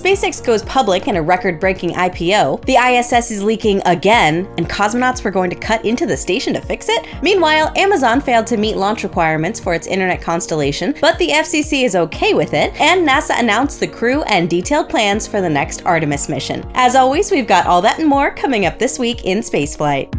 SpaceX goes public in a record-breaking IPO, the ISS is leaking again, and cosmonauts were going to cut into the station to fix it? Meanwhile, Amazon failed to meet launch requirements for its internet constellation, but the FCC is okay with it, and NASA announced the crew and detailed plans for the next Artemis mission. As always, we've got all that and more coming up this week in Spaceflight.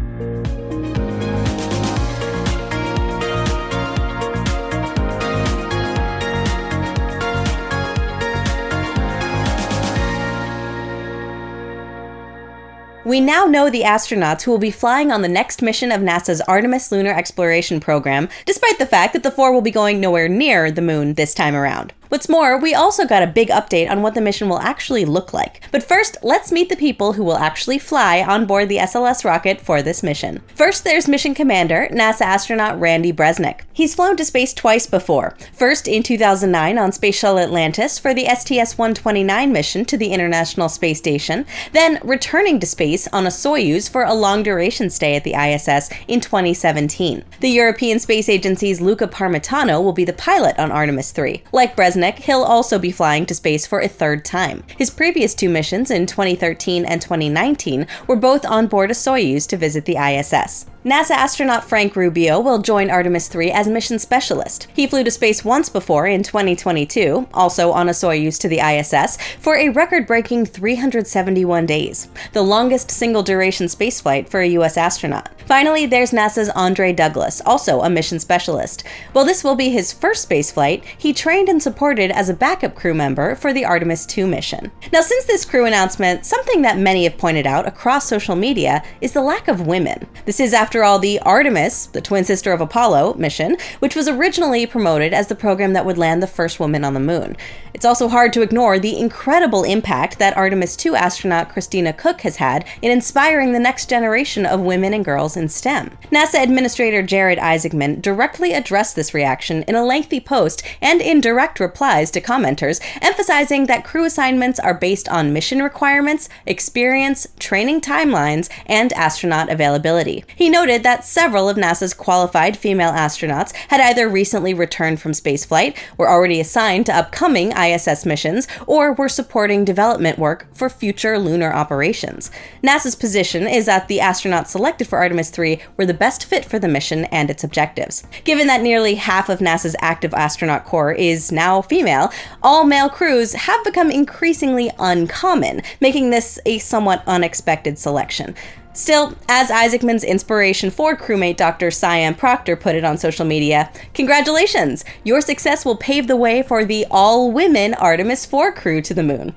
We now know the astronauts who will be flying on the next mission of NASA's Artemis lunar exploration program, despite the fact that the four will be going nowhere near the moon this time around. What's more, we also got a big update on what the mission will actually look like. But first, let's meet the people who will actually fly on board the SLS rocket for this mission. First, there's mission commander, NASA astronaut Randy Bresnik. He's flown to space twice before. First in 2009 on Space Shuttle Atlantis for the STS-129 mission to the International Space Station, then returning to space on a Soyuz for a long-duration stay at the ISS in 2017. The European Space Agency's Luca Parmitano will be the pilot on Artemis III. Like Bresnik, he'll also be flying to space for a third time. His previous two missions in 2013 and 2019 were both on board a Soyuz to visit the ISS. NASA astronaut Frank Rubio will join Artemis III as mission specialist. He flew to space once before in 2022, also on a Soyuz to the ISS, for a record-breaking 371 days, the longest single-duration spaceflight for a U.S. astronaut. Finally, there's NASA's Andre Douglas, also a mission specialist. While this will be his first spaceflight, he trained and supported as a backup crew member for the Artemis II mission. Now, since this crew announcement, something that many have pointed out across social media is the lack of women. This is, after all, the Artemis, the twin sister of Apollo, mission, which was originally promoted as the program that would land the first woman on the moon. It's also hard to ignore the incredible impact that Artemis II astronaut Christina Koch has had in inspiring the next generation of women and girls in STEM. NASA Administrator Jared Isaacman directly addressed this reaction in a lengthy post and in direct replies to commenters, emphasizing that crew assignments are based on mission requirements, experience, training timelines, and astronaut availability. He noted that several of NASA's qualified female astronauts had either recently returned from spaceflight, were already assigned to upcoming ISS missions, or were supporting development work for future lunar operations. NASA's position is that the astronauts selected for Artemis III were the best fit for the mission and its objectives. Given that nearly half of NASA's active astronaut corps is now female, all-male crews have become increasingly uncommon, making this a somewhat unexpected selection. Still, as Isaacman's Inspiration 4 crewmate Dr. Siam Proctor put it on social media, congratulations! Your success will pave the way for the all-women Artemis 4 crew to the moon.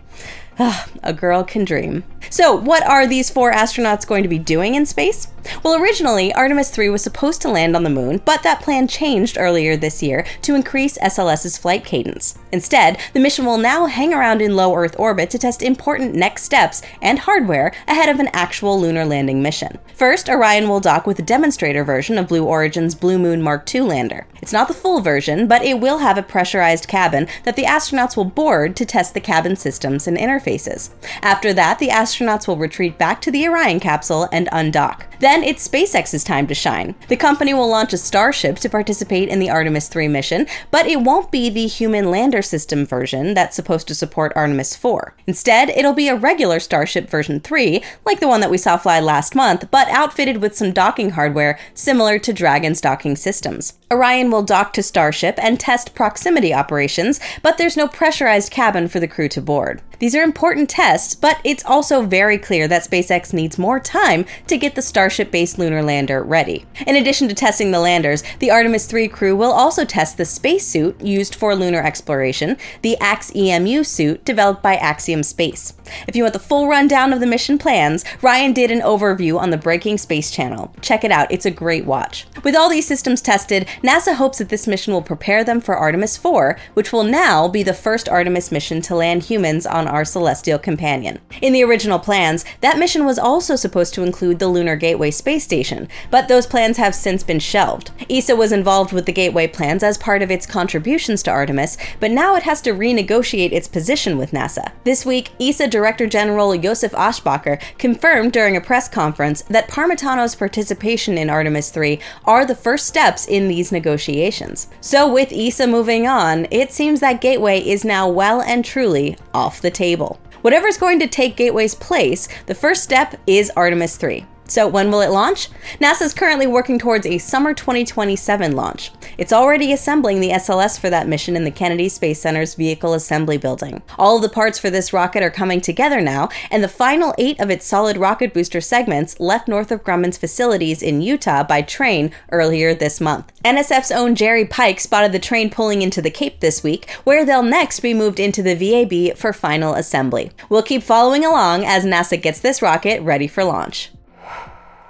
A girl can dream. So, what are these four astronauts going to be doing in space? Well, originally, Artemis III was supposed to land on the moon, but that plan changed earlier this year to increase SLS's flight cadence. Instead, the mission will now hang around in low Earth orbit to test important next steps and hardware ahead of an actual lunar landing mission. First, Orion will dock with a demonstrator version of Blue Origin's Blue Moon Mark II lander. It's not the full version, but it will have a pressurized cabin that the astronauts will board to test the cabin systems and interfaces. After that, the astronauts will retreat back to the Orion capsule and undock. Then it's SpaceX's time to shine. The company will launch a Starship to participate in the Artemis III mission, but it won't be the human lander system version that's supposed to support Artemis IV. Instead, it'll be a regular Starship version 3, like the one that we saw fly last month, but outfitted with some docking hardware similar to Dragon's docking systems. Orion will dock to Starship and test proximity operations, but there's no pressurized cabin for the crew to board. These are important tests, but it's also very clear that SpaceX needs more time to get the Starship-based lunar lander ready. In addition to testing the landers, the Artemis III crew will also test the spacesuit used for lunar exploration, the AX-EMU suit developed by Axiom Space. If you want the full rundown of the mission plans, Ryan did an overview on the Breaking Space channel. Check it out, it's a great watch. With all these systems tested, NASA hopes that this mission will prepare them for Artemis IV, which will now be the first Artemis mission to land humans on our celestial companion. In the original plans, that mission was also supposed to include the Lunar Gateway Gateway space station, but those plans have since been shelved. ESA was involved with the Gateway plans as part of its contributions to Artemis, but now it has to renegotiate its position with NASA. This week, ESA Director General Josef Aschbacher confirmed during a press conference that Parmitano's participation in Artemis III are the first steps in these negotiations. So with ESA moving on, it seems that Gateway is now well and truly off the table. Whatever's going to take Gateway's place, the first step is Artemis III. So when will it launch? NASA is currently working towards a summer 2027 launch. It's already assembling the SLS for that mission in the Kennedy Space Center's Vehicle Assembly Building. All of the parts for this rocket are coming together now, and the final 8 of its solid rocket booster segments left Northrop Grumman's facilities in Utah by train earlier this month. NSF's own Jerry Pike spotted the train pulling into the Cape this week, where they'll next be moved into the VAB for final assembly. We'll keep following along as NASA gets this rocket ready for launch.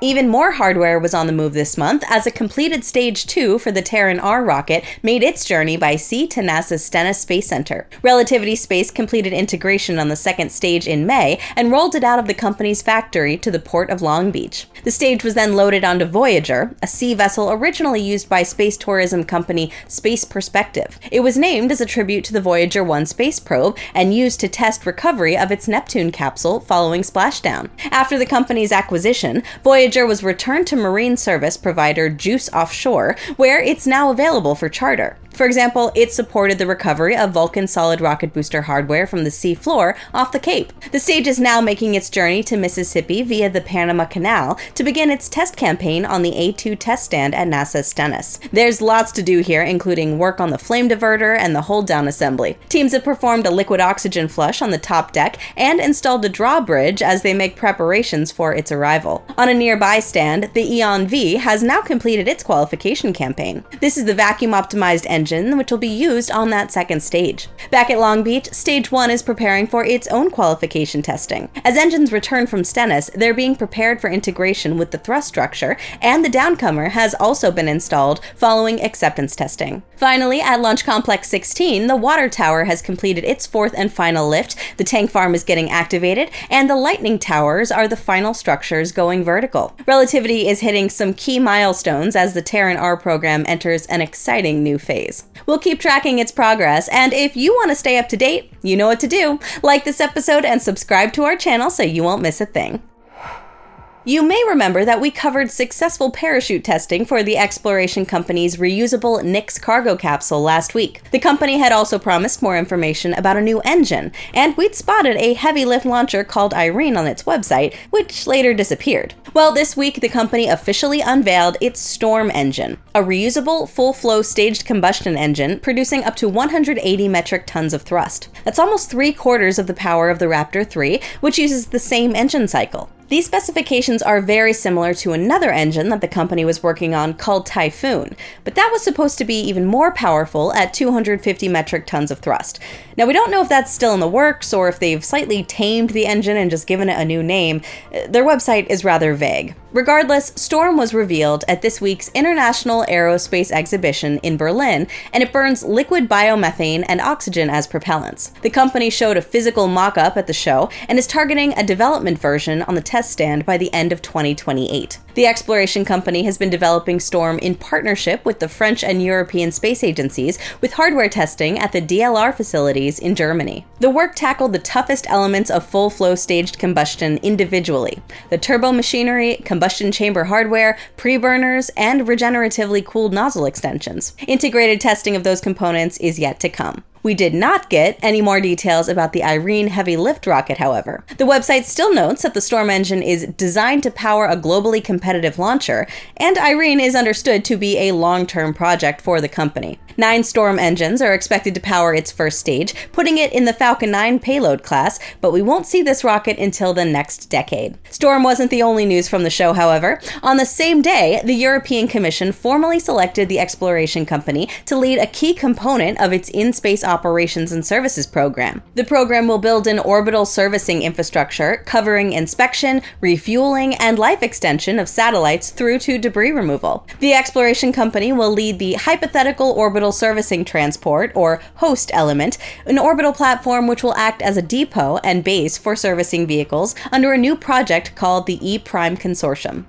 Even more hardware was on the move this month as a completed Stage 2 for the Terran R rocket made its journey by sea to NASA's Stennis Space Center. Relativity Space completed integration on the second stage in May and rolled it out of the company's factory to the port of Long Beach. The stage was then loaded onto Voyager, a sea vessel originally used by space tourism company Space Perspective. It was named as a tribute to the Voyager 1 space probe and used to test recovery of its Neptune capsule following splashdown. After the company's acquisition, Voyager was returned to marine service provider Juice Offshore, where it's now available for charter. For example, it supported the recovery of Vulcan solid rocket booster hardware from the sea floor off the Cape. The stage is now making its journey to Mississippi via the Panama Canal to begin its test campaign on the A2 test stand at NASA's Stennis. There's lots to do here, including work on the flame diverter and the hold-down assembly. Teams have performed a liquid oxygen flush on the top deck and installed a drawbridge as they make preparations for its arrival. On a nearby stand, the Eon V has now completed its qualification campaign. This is the vacuum-optimized engine which will be used on that second stage. Back at Long Beach, Stage 1 is preparing for its own qualification testing. As engines return from Stennis, they're being prepared for integration with the thrust structure, and the downcomer has also been installed following acceptance testing. Finally, at Launch Complex 16, the water tower has completed its fourth and final lift, the tank farm is getting activated, and the lightning towers are the final structures going vertical. Relativity is hitting some key milestones as the Terran R program enters an exciting new phase. We'll keep tracking its progress, and if you want to stay up to date, you know what to do. Like this episode and subscribe to our channel so you won't miss a thing. You may remember that we covered successful parachute testing for the exploration company's reusable Nix cargo capsule last week. The company had also promised more information about a new engine, and we'd spotted a heavy lift launcher called Irene on its website, which later disappeared. Well, this week the company officially unveiled its Storm engine, a reusable full-flow staged combustion engine producing up to 180 metric tons of thrust. That's almost 3/4 of the power of the Raptor 3, which uses the same engine cycle. These specifications are very similar to another engine that the company was working on called Typhoon, but that was supposed to be even more powerful at 250 metric tons of thrust. Now, we don't know if that's still in the works or if they've slightly tamed the engine and just given it a new name. Their website is rather vague. Regardless, Storm was revealed at this week's International Aerospace Exhibition in Berlin, and it burns liquid biomethane and oxygen as propellants. The company showed a physical mock-up at the show and is targeting a development version on the test stand by the end of 2028. The exploration company has been developing Storm in partnership with the French and European space agencies, with hardware testing at the DLR facilities in Germany. The work tackled the toughest elements of full-flow staged combustion individually: the turbo machinery, combustion chamber hardware, pre-burners, and regeneratively cooled nozzle extensions. Integrated testing of those components is yet to come. We did not get any more details about the Irene heavy lift rocket, however. The website still notes that the Storm engine is designed to power a globally competitive launcher, and Irene is understood to be a long-term project for the company. 9 Storm engines are expected to power its first stage, putting it in the Falcon 9 payload class, but we won't see this rocket until the next decade. Storm wasn't the only news from the show, however. On the same day, the European Commission formally selected the exploration company to lead a key component of its in-space operations and services program. The program will build an orbital servicing infrastructure covering inspection, refueling, and life extension of satellites through to debris removal. The exploration company will lead the hypothetical orbital servicing transport, or host element, an orbital platform which will act as a depot and base for servicing vehicles under a new project called the E-Prime Consortium.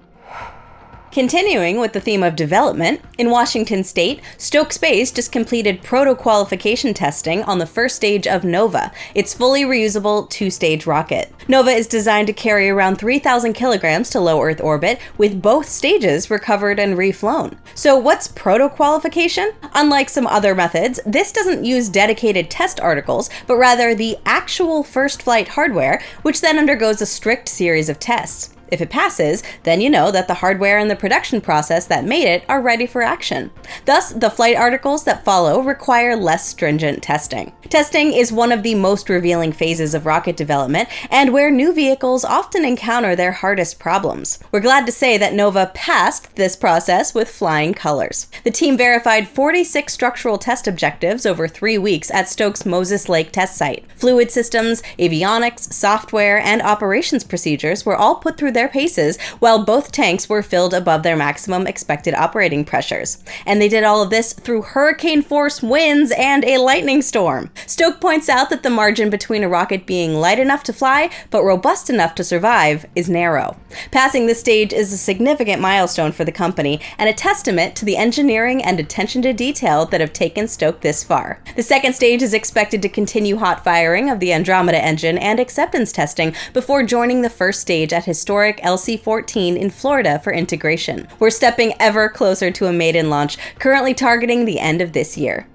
Continuing with the theme of development, in Washington state, Stoke Space just completed proto-qualification testing on the first stage of Nova, its fully reusable two-stage rocket. Nova is designed to carry around 3,000 kilograms to low Earth orbit, with both stages recovered and reflown. So what's proto-qualification? Unlike some other methods, this doesn't use dedicated test articles, but rather the actual first flight hardware, which then undergoes a strict series of tests. If it passes, then you know that the hardware and the production process that made it are ready for action. Thus, the flight articles that follow require less stringent testing. Testing is one of the most revealing phases of rocket development, and where new vehicles often encounter their hardest problems. We're glad to say that Nova passed this process with flying colors. The team verified 46 structural test objectives over 3 weeks at Stoke's Moses Lake test site. Fluid systems, avionics, software, and operations procedures were all put through their paces, while both tanks were filled above their maximum expected operating pressures. And they did all of this through hurricane-force winds and a lightning storm. Stoke points out that the margin between a rocket being light enough to fly, but robust enough to survive, is narrow. Passing this stage is a significant milestone for the company, and a testament to the engineering and attention to detail that have taken Stoke this far. The second stage is expected to continue hot firing of the Andromeda engine and acceptance testing before joining the first stage at historic LC-14 in Florida for integration. We're stepping ever closer to a maiden launch, currently targeting the end of this year.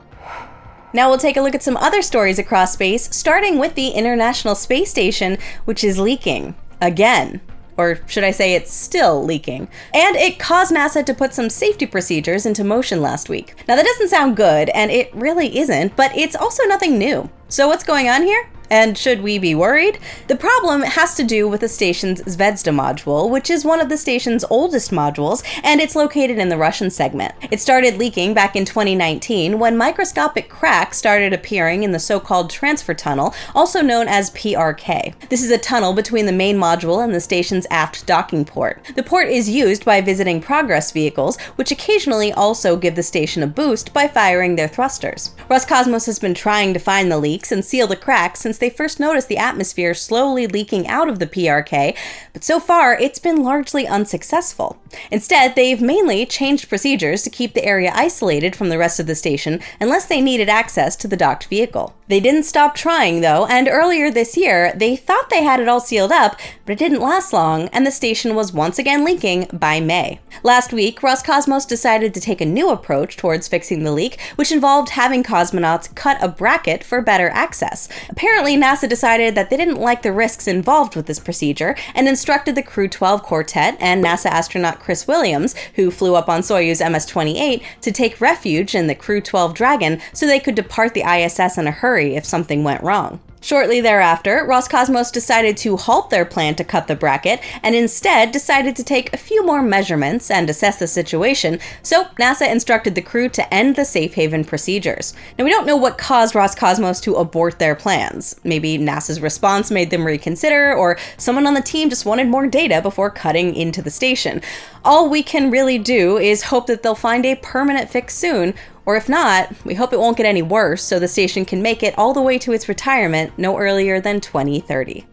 Now we'll take a look at some other stories across space, starting with the International Space Station, which is leaking. Again. Or should I say it's still leaking. And it caused NASA to put some safety procedures into motion last week. Now that doesn't sound good, and it really isn't, but it's also nothing new. So what's going on here? And should we be worried? The problem has to do with the station's Zvezda module, which is one of the station's oldest modules, and it's located in the Russian segment. It started leaking back in 2019 when microscopic cracks started appearing in the so-called transfer tunnel, also known as PRK. This is a tunnel between the main module and the station's aft docking port. The port is used by visiting Progress vehicles, which occasionally also give the station a boost by firing their thrusters. Roscosmos has been trying to find the leaks and seal the cracks since they first noticed the atmosphere slowly leaking out of the PRK, but so far it's been largely unsuccessful. Instead, they've mainly changed procedures to keep the area isolated from the rest of the station unless they needed access to the docked vehicle. They didn't stop trying though, and earlier this year, they thought they had it all sealed up, but it didn't last long, and the station was once again leaking by May. Last week, Roscosmos decided to take a new approach towards fixing the leak, which involved having cosmonauts cut a bracket for better access. Apparently, NASA decided that they didn't like the risks involved with this procedure and instructed the Crew 12 quartet and NASA astronaut Chris Williams, who flew up on Soyuz MS-28, to take refuge in the Crew 12 Dragon so they could depart the ISS in a hurry if something went wrong. Shortly thereafter, Roscosmos decided to halt their plan to cut the bracket and instead decided to take a few more measurements and assess the situation, so NASA instructed the crew to end the safe haven procedures. Now, we don't know what caused Roscosmos to abort their plans. Maybe NASA's response made them reconsider, or someone on the team just wanted more data before cutting into the station. All we can really do is hope that they'll find a permanent fix soon, or if not, we hope it won't get any worse so the station can make it all the way to its retirement no earlier than 2030.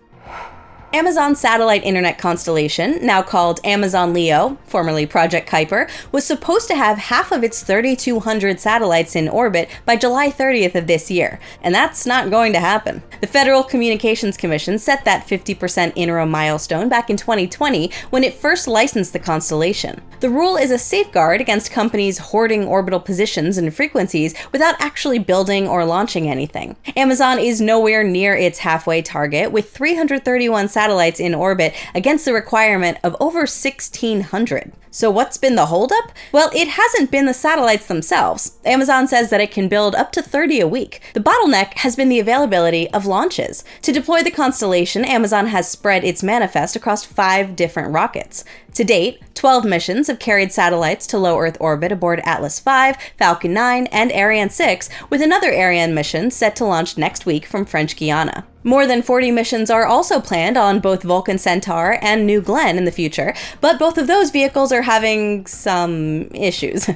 Amazon's satellite internet constellation, now called Amazon LEO, formerly Project Kuiper, was supposed to have half of its 3,200 satellites in orbit by July 30th of this year, and that's not going to happen. The Federal Communications Commission set that 50% interim milestone back in 2020 when it first licensed the constellation. The rule is a safeguard against companies hoarding orbital positions and frequencies without actually building or launching anything. Amazon is nowhere near its halfway target, with 331 satellites in orbit against the requirement of over 1,600. So what's been the holdup? Well, it hasn't been the satellites themselves. Amazon says that it can build up to 30 a week. The bottleneck has been the availability of launches. To deploy the constellation, Amazon has spread its manifest across 5 different rockets. To date, 12 missions have carried satellites to low Earth orbit aboard Atlas V, Falcon 9, and Ariane 6, with another Ariane mission set to launch next week from French Guiana. More than 40 missions are also planned on both Vulcan Centaur and New Glenn in the future, but both of those vehicles are having some issues.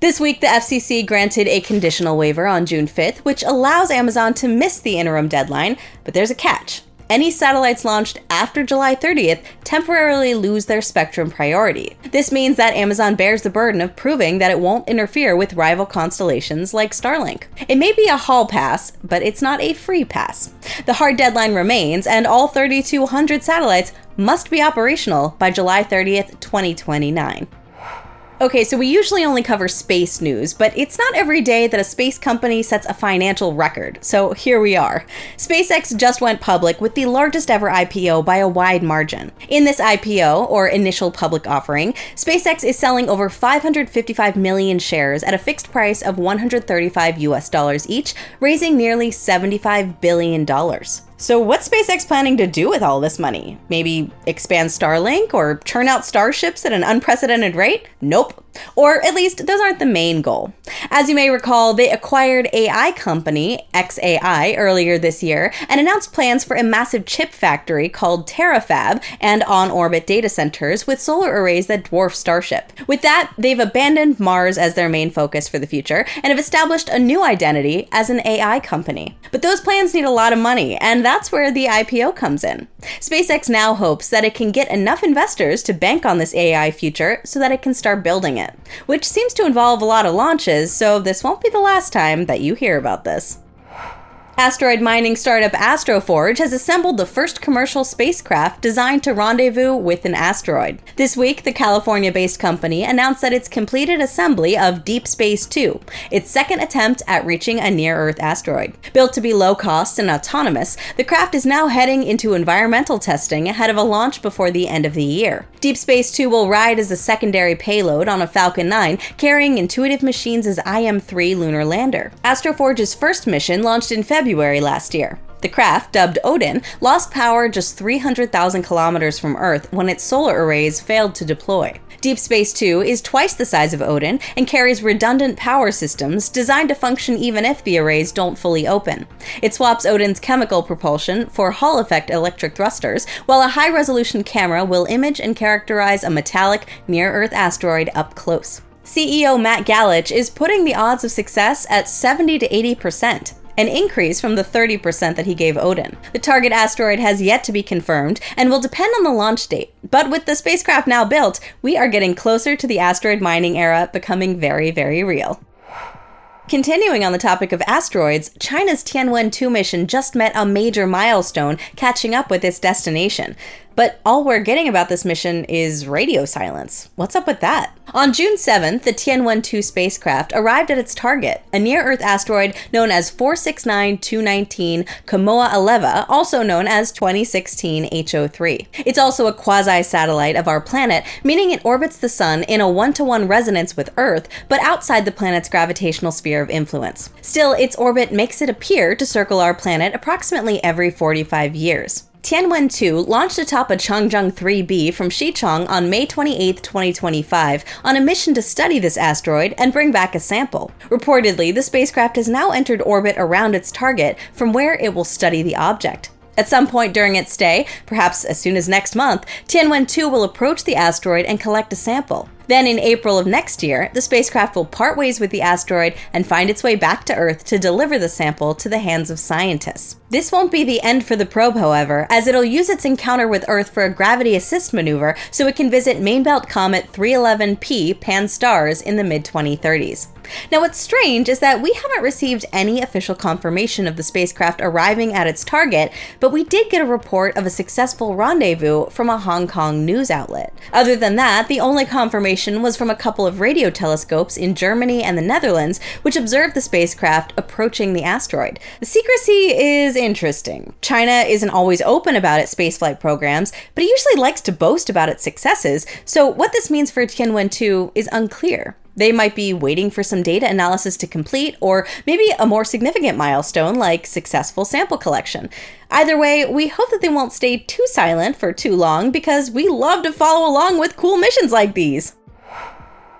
This week, the FCC granted a conditional waiver on June 5th, which allows Amazon to miss the interim deadline, but there's a catch. any satellites launched after July 30th temporarily lose their spectrum priority. This means that Amazon bears the burden of proving that it won't interfere with rival constellations like Starlink. It may be a hall pass, but it's not a free pass. The hard deadline remains, and all 3,200 satellites must be operational by July 30th, 2029. Okay, so we usually only cover space news, but it's not every day that a space company sets a financial record, so here we are. SpaceX just went public with the largest ever IPO by a wide margin. In this IPO, or initial public offering, SpaceX is selling over 555 million shares at a fixed price of $135 each, raising nearly $75 billion. So what's SpaceX planning to do with all this money? Maybe expand Starlink or churn out Starships at an unprecedented rate? Nope. Or at least those aren't the main goal. As you may recall, they acquired AI company xAI earlier this year and announced plans for a massive chip factory called Terafab and on-orbit data centers with solar arrays that dwarf Starship. With that, they've abandoned Mars as their main focus for the future and have established a new identity as an AI company. But those plans need a lot of money, and that's where the IPO comes in. SpaceX now hopes that it can get enough investors to bank on this AI future so that it can start building it, which seems to involve a lot of launches, so this won't be the last time that you hear about this. Asteroid mining startup Astroforge has assembled the first commercial spacecraft designed to rendezvous with an asteroid. This week, the California-based company announced that it's completed assembly of Deep Space 2, its second attempt at reaching a near-Earth asteroid. Built to be low-cost and autonomous, the craft is now heading into environmental testing ahead of a launch before the end of the year. Deep Space 2 will ride as a secondary payload on a Falcon 9, carrying Intuitive Machines' IM-3 lunar lander. Astroforge's first mission launched in February last year. The craft, dubbed Odin, lost power just 300,000 kilometers from Earth when its solar arrays failed to deploy. Deep Space 2 is twice the size of Odin and carries redundant power systems designed to function even if the arrays don't fully open. It swaps Odin's chemical propulsion for Hall effect electric thrusters, while a high-resolution camera will image and characterize a metallic, near-Earth asteroid up close. CEO Matt Galich is putting the odds of success at 70 to 80%. An increase from the 30% that he gave Odin. The target asteroid has yet to be confirmed and will depend on the launch date. But with the spacecraft now built, we are getting closer to the asteroid mining era becoming very, very real. Continuing on the topic of asteroids, China's Tianwen 2 mission just met a major milestone, catching up with its destination. But all we're getting about this mission is radio silence. What's up with that? On June 7th, the Tianwen 2 spacecraft arrived at its target, a near-Earth asteroid known as 469219 Kamoa-Aleva, also known as 2016 HO3. It's also a quasi-satellite of our planet, meaning it orbits the Sun in a 1-to-1 resonance with Earth, but outside the planet's gravitational sphere of influence. Still, its orbit makes it appear to circle our planet approximately every 45 years. Tianwen 2 launched atop a Changzheng 3B from Xichang on May 28, 2025, on a mission to study this asteroid and bring back a sample. Reportedly, the spacecraft has now entered orbit around its target, from where it will study the object. At some point during its stay, perhaps as soon as next month, Tianwen 2 will approach the asteroid and collect a sample. Then in April of next year, the spacecraft will part ways with the asteroid and find its way back to Earth to deliver the sample to the hands of scientists. This won't be the end for the probe, however, as it'll use its encounter with Earth for a gravity assist maneuver so it can visit Main-Belt Comet 311P Pan-STARRS in the mid-2030s. Now what's strange is that we haven't received any official confirmation of the spacecraft arriving at its target, but we did get a report of a successful rendezvous from a Hong Kong news outlet. Other than that, the only confirmation was from a couple of radio telescopes in Germany and the Netherlands, which observed the spacecraft approaching the asteroid. The secrecy is interesting. China isn't always open about its spaceflight programs, but it usually likes to boast about its successes, so what this means for Tianwen 2 is unclear. They might be waiting for some data analysis to complete, or maybe a more significant milestone like successful sample collection. Either way, we hope that they won't stay too silent for too long, because we love to follow along with cool missions like these.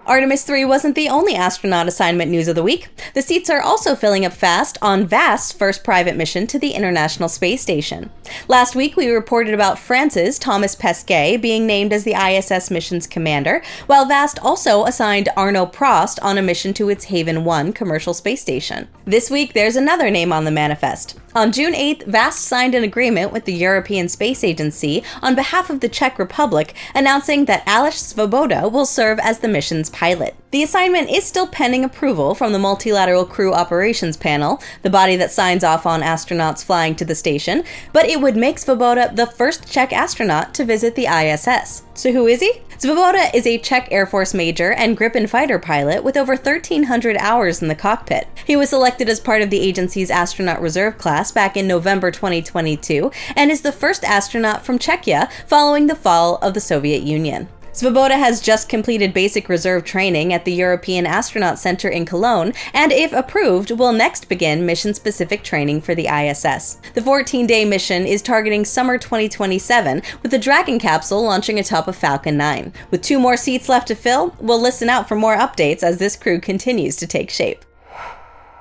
Artemis III wasn't the only astronaut assignment news of the week. The seats are also filling up fast on VAST's first private mission to the International Space Station. Last week, we reported about France's Thomas Pesquet being named as the ISS mission's commander, while VAST also assigned Arno Prost on a mission to its Haven 1 commercial space station. This week, there's another name on the manifest. On June 8th, VAST signed an agreement with the European Space Agency on behalf of the Czech Republic, announcing that Aleš Svoboda will serve as the mission's pilot. The assignment is still pending approval from the Multilateral Crew Operations Panel, the body that signs off on astronauts flying to the station, but it would make Svoboda the first Czech astronaut to visit the ISS. So who is he? Svoboda is a Czech Air Force major and Gripen fighter pilot with over 1,300 hours in the cockpit. He was selected as part of the agency's astronaut reserve class back in November 2022 and is the first astronaut from Czechia following the fall of the Soviet Union. Svoboda has just completed basic reserve training at the European Astronaut Center in Cologne, and if approved, will next begin mission-specific training for the ISS. The 14-day mission is targeting summer 2027, with the Dragon capsule launching atop of Falcon 9. With 2 more seats left to fill, we'll listen out for more updates as this crew continues to take shape.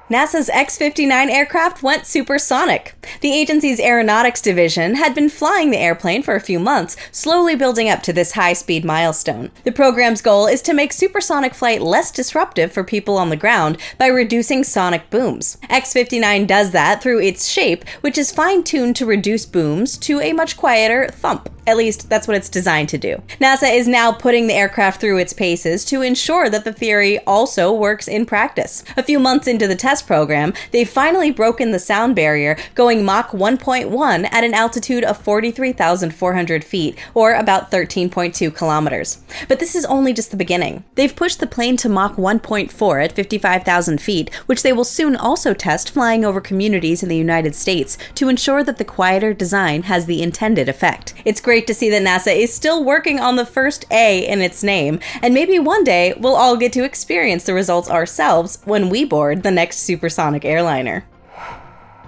NASA's X-59 aircraft went supersonic. The agency's aeronautics division had been flying the airplane for a few months, slowly building up to this high-speed milestone. The program's goal is to make supersonic flight less disruptive for people on the ground by reducing sonic booms. X-59 does that through its shape, which is fine-tuned to reduce booms to a much quieter thump. At least, that's what it's designed to do. NASA is now putting the aircraft through its paces to ensure that the theory also works in practice. A few months into the test program, they've finally broken the sound barrier, going Mach 1.1 at an altitude of 43,400 feet, or about 13.2 kilometers. But this is only just the beginning. They've pushed the plane to Mach 1.4 at 55,000 feet, which they will soon also test flying over communities in the United States to ensure that the quieter design has the intended effect. It's great to see that NASA is still working on the first A in its name, and maybe one day we'll all get to experience the results ourselves when we board the next supersonic airliner.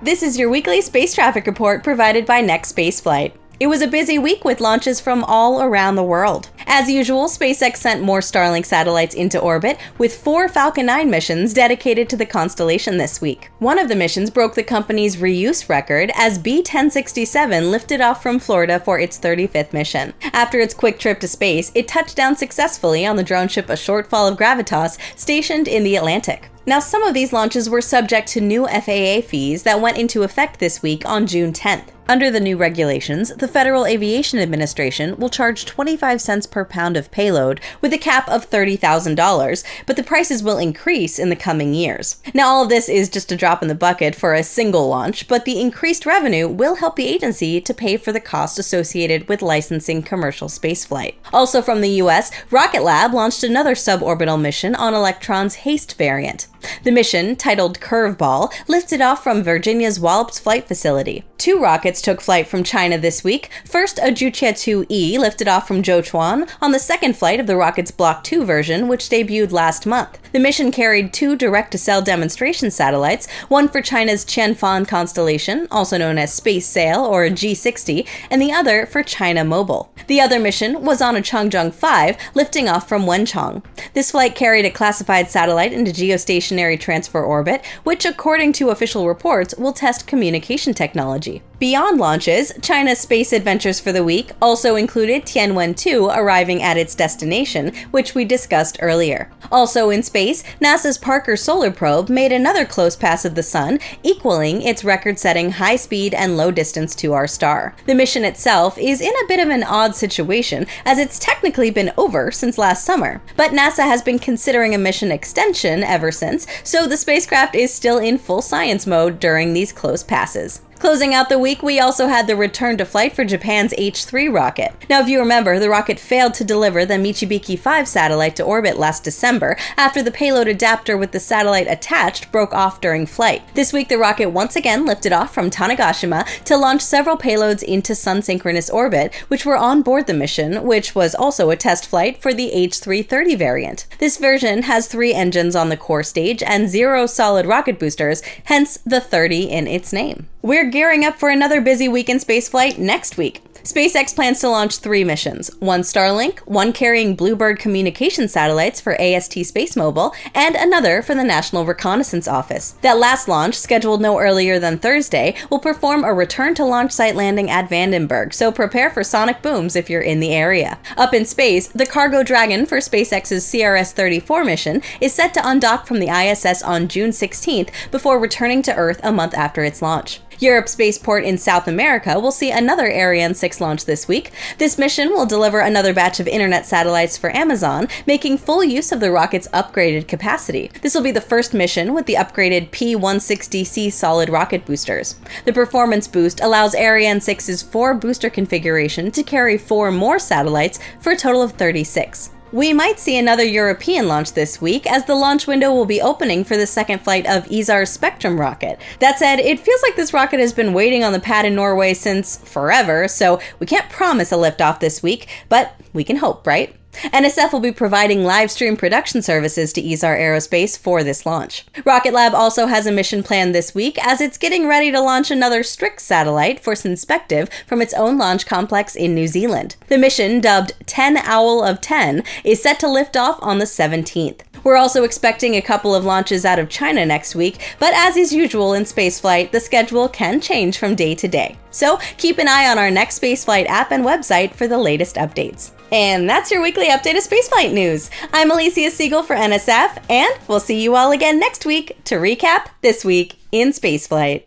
This is your weekly space traffic report provided by Next Spaceflight. It was a busy week with launches from all around the world. As usual, SpaceX sent more Starlink satellites into orbit, with 4 Falcon 9 missions dedicated to the constellation this week. One of the missions broke the company's reuse record as B-1067 lifted off from Florida for its 35th mission. After its quick trip to space, it touched down successfully on the drone ship A Shortfall of Gravitas, stationed in the Atlantic. Now, some of these launches were subject to new FAA fees that went into effect this week on June 10th. Under the new regulations, the Federal Aviation Administration will charge 25 cents per pound of payload with a cap of $30,000, but the prices will increase in the coming years. Now, all of this is just a drop in the bucket for a single launch, but the increased revenue will help the agency to pay for the cost associated with licensing commercial spaceflight. Also from the US, Rocket Lab launched another suborbital mission on Electron's HASTE variant. The mission, titled Curveball, lifted off from Virginia's Wallops Flight Facility. 2 rockets took flight from China this week. First, a Juche 2E lifted off from Zhoushan on the second flight of the rocket's Block 2 version, which debuted last month. The mission carried 2 direct-to-cell demonstration satellites, one for China's Qianfan constellation, also known as Space Sail or G60, and the other for China Mobile. The other mission was on a Changzheng 5, lifting off from Wenchang. This flight carried a classified satellite into geostationary transfer orbit, which, according to official reports, will test communication technology. Beyond launches, China's space adventures for the week also included Tianwen 2 arriving at its destination, which we discussed earlier. Also in space, NASA's Parker Solar Probe made another close pass of the Sun, equaling its record-setting high speed and low distance to our star. The mission itself is in a bit of an odd situation, as it's technically been over since last summer. But NASA has been considering a mission extension ever since, so the spacecraft is still in full science mode during these close passes. Closing out the week, we also had the return to flight for Japan's H3 rocket. Now, if you remember, the rocket failed to deliver the Michibiki 5 satellite to orbit last December after the payload adapter with the satellite attached broke off during flight. This week, the rocket once again lifted off from Tanegashima to launch several payloads into sun-synchronous orbit, which were on board the mission, which was also a test flight for the H330 variant. This version has 3 engines on the core stage and 0 solid rocket boosters, hence the 30 in its name. We're gearing up for another busy week in spaceflight next week. SpaceX plans to launch 3 missions, one Starlink, one carrying Bluebird communication satellites for AST Space Mobile, and another for the National Reconnaissance Office. That last launch, scheduled no earlier than Thursday, will perform a return-to-launch site landing at Vandenberg, so prepare for sonic booms if you're in the area. Up in space, the Cargo Dragon for SpaceX's CRS-34 mission is set to undock from the ISS on June 16th before returning to Earth a month after its launch. Europe's spaceport in South America will see another Ariane 6 launch this week. This mission will deliver another batch of internet satellites for Amazon, making full use of the rocket's upgraded capacity. This will be the first mission with the upgraded P-160C solid rocket boosters. The performance boost allows Ariane 6's 4 booster configuration to carry 4 more satellites for a total of 36. We might see another European launch this week, as the launch window will be opening for the second flight of ESA's Spectrum rocket. That said, it feels like this rocket has been waiting on the pad in Norway since forever, so we can't promise a liftoff this week, but we can hope, right? NSF will be providing live stream production services to ESA Aerospace for this launch. Rocket Lab also has a mission planned this week, as it's getting ready to launch another Strix satellite for Synspective from its own launch complex in New Zealand. The mission, dubbed 10 Owl of 10, is set to lift off on the 17th. We're also expecting a couple of launches out of China next week, but as is usual in spaceflight, the schedule can change from day to day. So keep an eye on our next Spaceflight app and website for the latest updates. And that's your weekly update of spaceflight news. I'm Elysia Segal for NSF, and we'll see you all again next week to recap this week in spaceflight.